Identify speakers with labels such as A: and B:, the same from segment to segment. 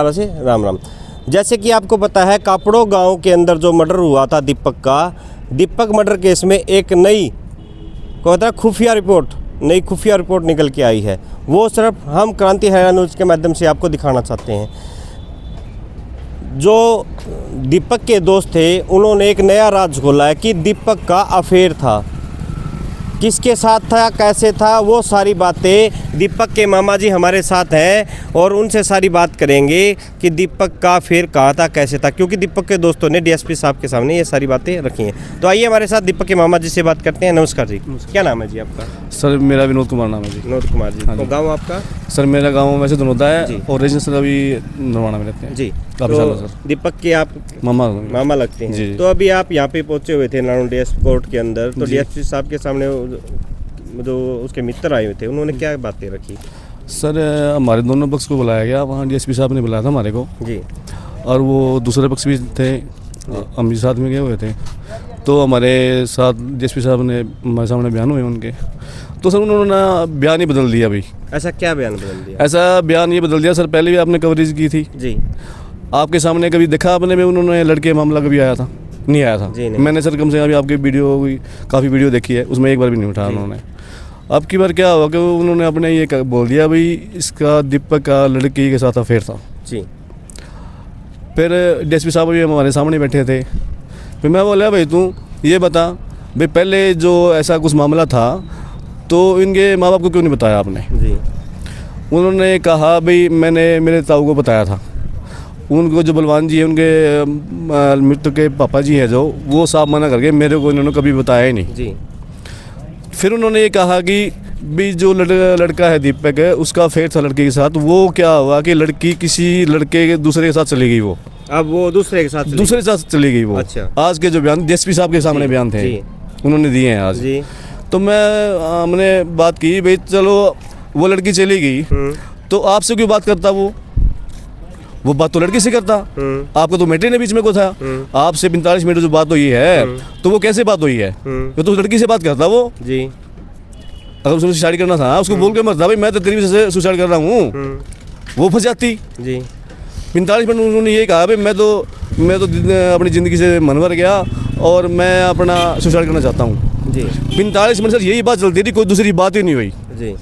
A: से राम राम। जैसे कि आपको पता है कापड़ो गांव के अंदर जो मर्डर हुआ था दीपक मर्डर केस में एक नई खुफिया रिपोर्ट निकल के आई है। वो सिर्फ हम क्रांति हरियाणा न्यूज़ के माध्यम से आपको दिखाना चाहते हैं। जो दीपक के दोस्त थे उन्होंने एक नया राज खोला है कि दीपक का अफेयर था, किसके साथ था, कैसे था, वो सारी बातें दीपक के मामा जी हमारे साथ हैं और उनसे सारी बात करेंगे कि दीपक का अफेयर कहाँ था, कैसे था, क्योंकि दीपक के दोस्तों ने डीएसपी साहब के सामने ये सारी बातें रखी हैं। तो आइए हमारे साथ दीपक के मामा जी से बात करते हैं। नमस्कार जी, क्या नाम है जी आपका?
B: सर मेरा विनोद कुमार नाम है जी।
A: विनोद कुमार जी। तो गाँव आपका?
B: सर मेरा गाँव वैसे धनौदा है और रेजिडेंस अभी नरवाना में रहते हैं
A: जी।
B: काफ़ी सालों सर।
A: दीपक के आप मामा लगते हैं जी। तो अभी आप यहाँ पे पहुँचे हुए थे नारायण डीएसपी कोर्ट के अंदर, तो डीएसपी साहब के सामने जो उसके मित्र आए हुए थे उन्होंने क्या बातें रखी? सर
B: हमारे दोनों पक्ष को बुलाया गया, वहाँ डीएसपी साहब ने बुलाया था हमारे को
A: जी,
B: और वो दूसरे पक्ष भी थे, हम भी साथ में गए हुए थे। तो हमारे साथ डीएसपी साहब ने हमारे सामने बयान हुए उनके, तो सर उन्होंने बयान ही बदल दिया भाई।
A: ऐसा क्या बयान बदल दिया?
B: ऐसा बयान ये बदल दिया सर, पहले भी आपने कवरेज की थी
A: जी,
B: आपके सामने कभी देखा आपने में उन्होंने लड़के मामला कभी आया था? नहीं आया था
A: जी, नहीं।
B: मैंने सर कम से कम अभी आपकी काफ़ी वीडियो देखी है, उसमें एक बार भी नहीं उठाया उन्होंने। अब की बार क्या हुआ कि उन्होंने अपने ये बोल दिया भाई इसका दीपक का लड़की के साथ अफेयर था
A: जी।
B: फिर डीएसपी साहब भी हमारे सामने बैठे थे, फिर मैं बोला भाई तू ये बता भाई पहले जो ऐसा कुछ मामला था तो इनके माँ बाप को क्यों नहीं बताया आपने?
A: जी।
B: उन्होंने कहा भाई मैंने मेरे ताऊ को बताया था, उनको जो बलवान जी है उनके मित्र के पापा जी हैं जो, वो साहब मना करके मेरे को इन्होंने कभी बताया ही नहीं
A: जी।
B: फिर उन्होंने ये कहा कि भी जो लड़का है दीपक है उसका अफेयर था लड़की के साथ। वो क्या हुआ कि लड़की किसी लड़के के दूसरे के साथ चली गई, वो
A: अब वो दूसरे के साथ
B: चली गई वो।
A: अच्छा।
B: आज के जो बयान डीएसपी साहब के सामने बयान थे उन्होंने दिए हैं आज
A: जी।
B: तो हमने बात की भाई चलो वो लड़की चली गई तो आपसे क्यों बात करता वो बात तो लड़की से करता, आपका तो मैटर ने बीच में को था, आपसे 45 मिनट जो बात हुई है तो वो कैसे बात हुई है? तो लड़की से बात करता वो जी। अगर उसने सुसाइड करना था उसको बोल के मरता भाई मैं तो तेरी वजह से सुसाइड कर रहा हूँ, वो फंस जाती जी। 45 मिनट उन्होंने ये कहा भाई मैं तो अपनी ज़िंदगी से मन भर गया और मैं अपना सुसाइड करना चाहता हूँ जी। 45 मिनट सर यही बात चलती थी, कोई दूसरी बात ही नहीं हुई जी।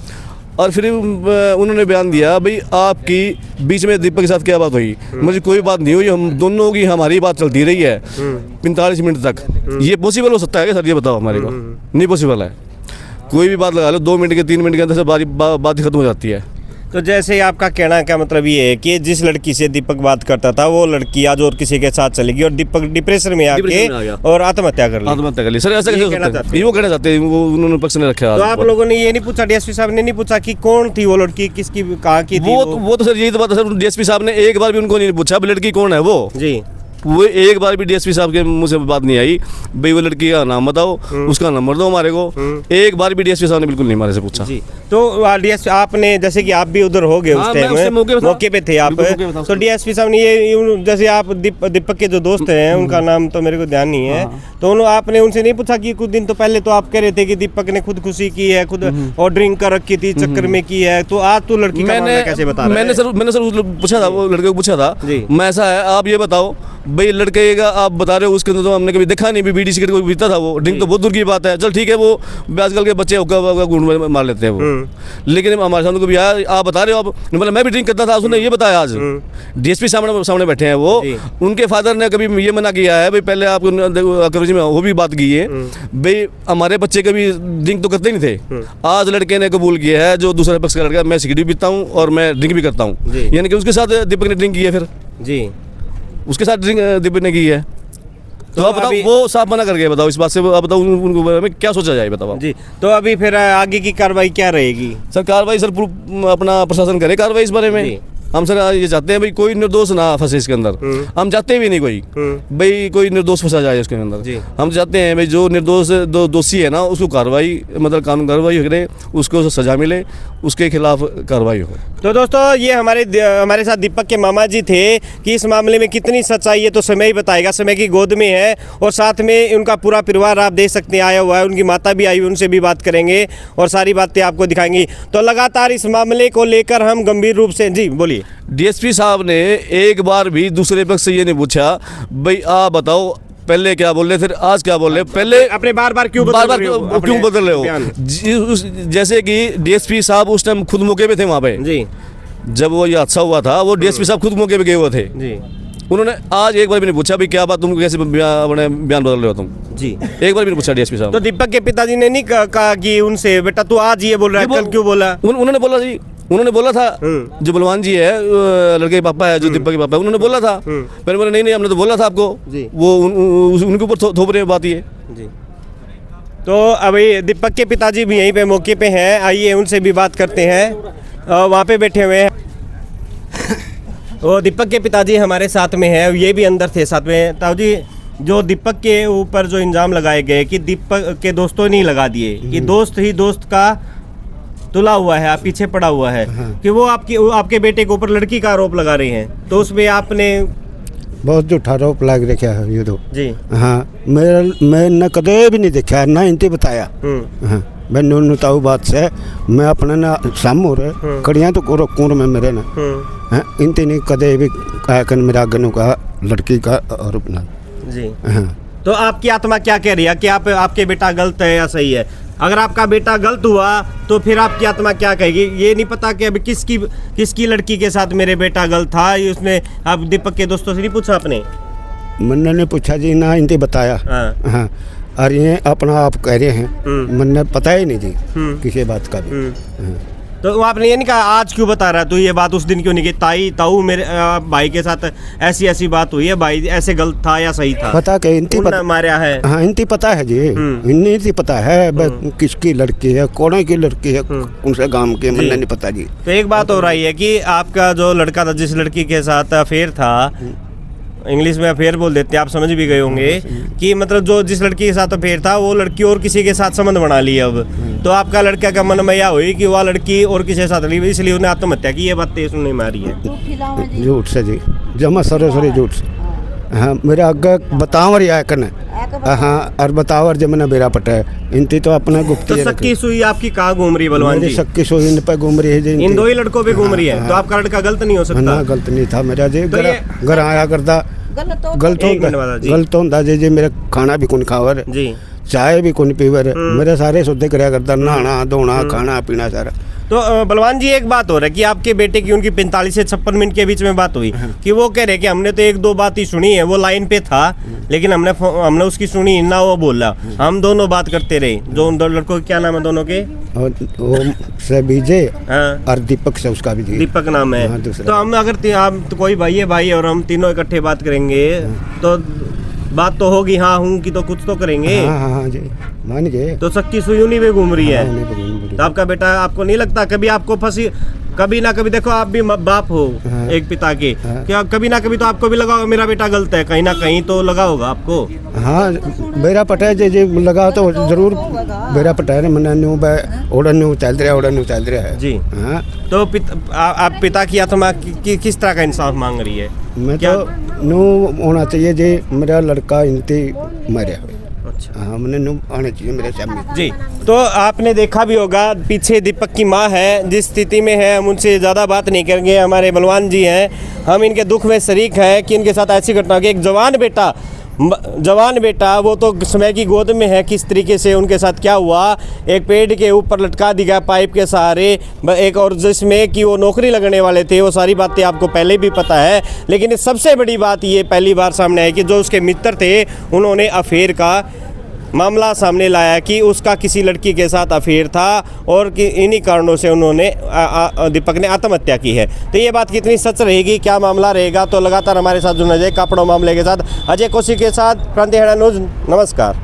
B: और फिर उन्होंने बयान दिया भाई आपकी बीच में दीपक के साथ क्या बात हुई? मुझे कोई बात नहीं हुई, हम दोनों की हमारी बात चलती रही है 45 मिनट तक। ये पॉसिबल हो सकता है क्या सर? ये बताओ हमारे को। नहीं पॉसिबल है, कोई भी बात लगा लो 2 मिनट के 3 मिनट के अंदर से बात ही खत्म हो जाती है।
A: तो जैसे आपका कहना का मतलब ये है कि जिस लड़की से दीपक बात करता था वो लड़की आज और किसी के साथ चलेगी और दीपक डिप्रेशन में आके और आत्महत्या कर ली। सर ऐसा कैसे हो सकता है? वो कहना चाहते हैं, वो उन्होंने पक्ष ने रखा। तो आप लोगों ने ये नहीं पूछा, डीएसपी साहब ने नहीं पूछा कि कौन थी वो लड़की, किसकी कहाँ की थी?
B: वो तो सर यही तो बात है सर, डीएसपी साहब ने एक बार भी उनको नहीं पूछा लड़की कौन है वो जी। वो एक बार भी डीएसपी साहब के मुंह से बात नहीं आई भाई वो लड़की का नाम बताओ, उसका नंबर दो हमारे को। एक बार भी डीएसपी साहब ने बिल्कुल नहीं हमारे से पूछा जी।
A: तो डीएसपी आपने जैसे कि आप भी उधर हो गए उस टाइम मौके पे थे आप, तो डीएसपी साहब ने ये जैसे आप दीपक के जो दोस्त हैं उनका नाम तो मेरे को ध्यान नहीं है, तो आपने उनसे नहीं पूछा कि कुछ दिन तो पहले तो आप कह रहे थे कि दीपक ने खुदकुशी की है, खुद और ड्रिंक कर रखी थी चक्कर में की है, तो आज तो लड़की कैसे बता? मैंने
B: सर पूछा था, वो लड़के को पूछा था मैं ऐसा है आप ये बताओ भाई लड़के का आप बता रहे हो उसके अंदर तो हमने कभी देखा नहीं, बीड़ी सिगरेट कोई पीता था वो, ड्रिंक तो बहुत दूर की बात है। चल ठीक है वो आजकल के बच्चे गुण मार लेते हैं वो, लेकिन हमारे सामने कभी आया आप बता रहे हो आप, बोला मैं भी ड्रिंक करता था, उसने ये बताया आज डीएसपी सामने बैठे हैं वो, उनके फादर ने कभी ये मना किया है भाई पहले आप कवरेज में वो भी बात की है भाई हमारे बच्चे कभी ड्रिंक तो करते नहीं थे, आज लड़के ने कबूल किया है जो दूसरे पक्ष का लड़का मैं सिगरेट भी पीता हूँ और मैं ड्रिंक भी करता हूँ, यानी कि उसके साथ दीपक ने ड्रिंक की है फिर जी, उसके साथ ड्रिंक दीपक ने की है। तो आप बताओ वो साफ मना करके बताओ इस बात से, आप बताओ उनको क्या सोचा जाए बताओ जी। तो अभी फिर आगे की कार्रवाई क्या रहेगी? सर कार्रवाई सर अपना प्रशासन करे कार्रवाई इस बारे में। हम सर ये चाहते हैं भाई कोई निर्दोष ना फंसे इसके अंदर, हम चाहते भी नहीं भाई कोई निर्दोष फंसा जाए इसके अंदर। हम चाहते हैं भाई जो निर्दोष दोषी है ना उसको कार्रवाई मतलब कानून कार्रवाई करे, उसको सजा मिले, उसके खिलाफ कार्रवाई हो। तो दोस्तों ये हमारे साथ दीपक के मामा जी थे कि इस मामले में कितनी सच्चाई है तो समय ही बताएगा, समय की गोद में है और साथ में उनका पूरा परिवार आप देख सकते हैं आया हुआ है, उनकी माता भी आई हुई, उनसे भी बात करेंगे और सारी बातें आपको दिखाएंगी। तो लगातार इस मामले को लेकर हम गंभीर रूप से जी बोलिए।
A: जी।
B: डीएसपी साहब ने एक बार भी दूसरे पक्ष से ये नहीं पूछा भाई आप बताओ पहले क्या बोल रहे थे आज क्या बोल रहे पहले
A: अपने बार क्यों
B: बदल रहे हो। जैसे कि डीएसपी साहब उस टाइम खुद मौके पे थे वहाँ पे
A: जी,
B: जब वो ये हादसा हुआ था, वो डीएसपी साहब खुद मौके पे गए हुए थे
A: जी।
B: उन्होंने आज एक बार भी नहीं पूछा भाई क्या बात तुम कैसे बयान बदल रहे हो तुम
A: जी,
B: एक बार भी नहीं पूछा डीएसपी साहब।
A: तो दीपक के पिताजी ने नहीं कहा कि उनसे बेटा तू आज ये बोल रहा है कल क्यों बोला?
B: उन्होंने बोला जी, उन्होंने बोला था जो बलवान जी है लड़के के पापा है जो दीपक के पापा है उन्होंने बोला था। मैंने बोला नहीं हमने तो बोला था आपको
A: जी।
B: वो उनके ऊपर थोप रहे बात ये
A: जी। तो अभी दीपक के पिताजी भी यहीं पे मौके पे हैं, आइए उनसे भी बात करते हैं। वहाँ पे बैठे हुए हैं वो दीपक के पिताजी हमारे साथ में है, ये भी अंदर थे साथ में। ताऊ जी, जो दीपक के ऊपर जो इल्ज़ाम लगाए गए कि दीपक के दोस्तों ने लगा दिए कि दोस्त ही दोस्त का तुला हुआ है, आप पीछे पड़ा हुआ है, कि वो आपके बेटे के ऊपर लड़की का आरोप लगा रहे हैं, तो उसमें आपने
C: बहुत झूठा आरोप लग रखा है ये तो
A: जी।
C: हाँ मैं कदे भी नहीं देखा ना इनते बताया। हाँ मैंने उन्होंने बात से मैं अपने ना सामू रहे कड़ियाँ तो कूर में मेरे ना इनते नहीं कदे भी कहा कर मेरा अगनों का लड़की का आरोप ना
A: जी।
C: हाँ।
A: तो आपकी आत्मा क्या कह रही है कि आपके बेटा गलत है या सही है? अगर आपका बेटा गलत हुआ तो फिर आपकी आत्मा क्या कहेगी? ये नहीं पता कि अभी किसकी लड़की के साथ मेरे बेटा गलत था, ये उसने आप दीपक के दोस्तों से नहीं पूछा आपने?
C: मैंने नहीं पूछा जी ना इनते बताया। हाँ और ये अपना आप कह रहे हैं मैंने पता ही नहीं जी किसी बात का भी।
A: तो आपने ये नहीं कहा आज क्यों बता रहा है तू ये बात उस दिन क्यों नहीं की? ताऊ मेरे भाई के साथ ऐसी बात हुई है, भाई ऐसे गलत था या सही था?
C: पता के इनती
A: मारा है।
C: हाँ इनती पता है जी, इनती पता है किसकी लड़की है, कौन की लड़की है, कौन से गांव की, मैंने नहीं पता जी।
A: तो एक बात हो रही है कि आपका जो लड़का था जिस लड़की के साथ अफेयर था, इंग्लिश में अफेयर बोल देते हैं, आप समझ भी गए होंगे कि मतलब जो जिस लड़की के साथ अफेयर था वो लड़की और किसी के साथ संबंध बना ली। अब तो आपका लड़का का मन में यह हुई कि वह लड़की और किसी के साथ ली, इसलिए उन्हें आत्महत्या की। ये बात सुनने मारी है
C: झूठ से जी, जमा सरे झूठ से। हाँ मेरा अग्गा बतावर या कन हाँ और बतावर जब मैंने बेरा पटा है इनती तो अपना गुप्त।
A: तो सक्की सुई आपकी कहाँ घूम रही बलवान जी?
C: सक्की सुई इन पे घूम रही है जी,
A: इन दो ही लड़कों पे घूम रही है। तो आपका लड़का गलत नहीं हो सकता?
C: गलत नहीं था मेरा जी, घर आया करता गलत होता जी मेरा खाना भी कौन खावर
A: जी,
C: चाय भी कौन पीवर, मेरे सारे शुद्ध कराया करता, नहाना धोना खाना पीना सारा।
A: तो बलवान जी एक बात हो रहा है कि आपके बेटे की उनकी 45 से 56 मिनट के बीच में बात हुई कि वो कह रहे कि हमने तो एक दो बात ही सुनी है, वो लाइन पे था लेकिन हमने उसकी सुनी ना, वो बोला, हम दोनों बात करते रहे। जो उन दो लड़कों क्या नाम है दोनों के?
C: वो से विजय और दीपक से उसका भी
A: दीपक नाम है। तो हम अगर आप तो कोई भाई है भाई और हम तीनों इकट्ठे बात करेंगे तो बात तो होगी, हाँ हूँ कि तो कुछ तो करेंगे।
C: हाँ जी मान गए।
A: तो सक्की सुयूनी में घूम रही है। तो आपका बेटा, आपको नहीं लगता कभी आपको फंसी, कभी ना कभी, देखो आप भी बाप हो एक पिता के, क्या कभी ना कभी तो आपको भी लगा होगा मेरा बेटा गलत है, कहीं ना कहीं तो लगा होगा आपको?
C: हाँ बेरा पटा जी लगा तो जरूर बेरा पटा मैंने ओढ़न चल रहा है जी। हाँ
A: तो आप पिता की आत्मा किस तरह का इंसाफ मांग रही है?
C: मैं तो नू होना चाहिए जी, मेरा लड़का इनती मरे हुए। अच्छा हाँ मैंने नू आना चाहिए मेरे सामने
A: जी। तो आपने देखा भी होगा पीछे दीपक की माँ है, जिस स्थिति में है हम उनसे ज़्यादा बात नहीं करेंगे। हमारे बलवान जी हैं, हम इनके दुख में शरीक हैं कि इनके साथ ऐसी घटना कि एक जवान बेटा वो तो समय की गोद में है, किस तरीके से उनके साथ क्या हुआ, एक पेड़ के ऊपर लटका दिया पाइप के सहारे, एक और जिसमें कि वो नौकरी लगने वाले थे, वो सारी बातें आपको पहले भी पता है। लेकिन सबसे बड़ी बात ये पहली बार सामने आई कि जो उसके मित्र थे उन्होंने अफेयर का मामला सामने लाया कि उसका किसी लड़की के साथ अफेयर था और कि इन्हीं कारणों से उन्होंने दीपक ने आत्महत्या की है। तो ये बात कितनी सच रहेगी, क्या मामला रहेगा, तो लगातार हमारे साथ जुड़ना चाहिए कापड़ों मामले के साथ। अजय कौशिक के साथ क्रांति हरियाणा न्यूज़, नमस्कार।